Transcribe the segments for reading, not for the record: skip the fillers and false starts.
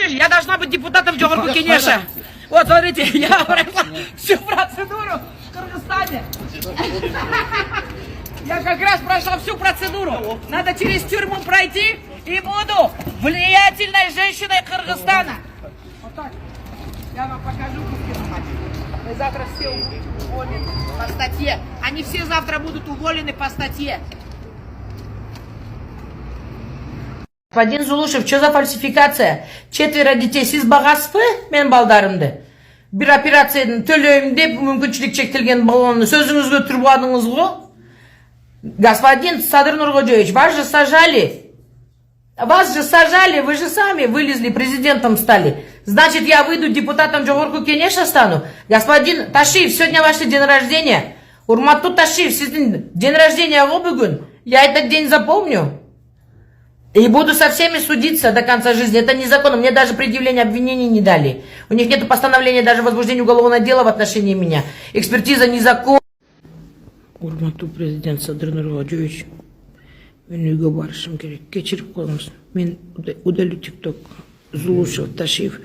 же, я должна быть депутатом Джогорку Кенеша. Вот, смотрите, я прошла всю процедуру в Кыргызстане. Я как раз прошла всю процедуру. Надо через тюрьму пройти и буду влиятельной женщиной Кыргызстана. Вот так. Я вам покажу, мы завтра все уволены по статье. Они все завтра будут уволены по статье. Господин Зулушев, что за фальсификация? 4 детей сиз багаспы мен балдарымды. Bir операцияны төлөйм деп мүмкүнчүлүк чектелген баланы сөзүңүзгө турбадыңыз го? Господин Садыр Нуркожоевич, вас же сажали, вы же сами вылезли, президентом стали. Значит, я выйду депутатом Джогорку Кенеша стану? Господин Ташиев, сегодня ваш день рождения. Урматту Ташиев, сиздин день рождения го бүгүн. Я этот день запомню. И буду со всеми судиться до конца жизни. Это незаконно. Мне даже предъявление обвинений не дали. У них нет постановления даже возбуждения уголовного дела в отношении меня. Экспертиза незаконна. Урматтуу президент Садыр Нуркожоевич, мен үйгө барышым керек. Кечирип коюңуз. Мен удалю ТикТок. Зулушев, Ташиев.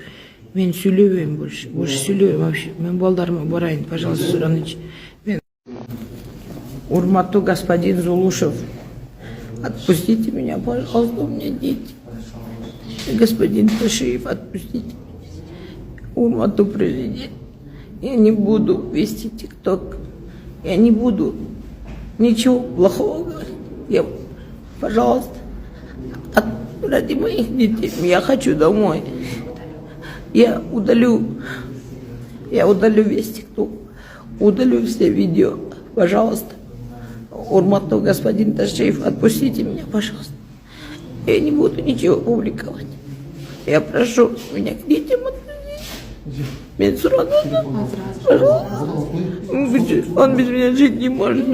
Мен сүйлөбөйм больше. Больше сүйлөбөйм вообще. Мен балдарыма барайын, пожалуйста, Сураныч. Урматтуу господин Зулушев. Отпустите меня, пожалуйста, у меня дети. Господин Ташиев, отпустите. Урматтуу президент. Я не буду вести ТикТок. Я не буду ничего плохого говорить. Пожалуйста, ради моих детей. Я хочу домой. Я удалю весь ТикТок. Удалю все видео. Пожалуйста. Урматтуу господин Ташиев, отпустите меня, пожалуйста. Я не буду ничего публиковать. Я прошу меня к детям отпустить. Мен сурадым. Пожалуйста. Он без меня жить не может.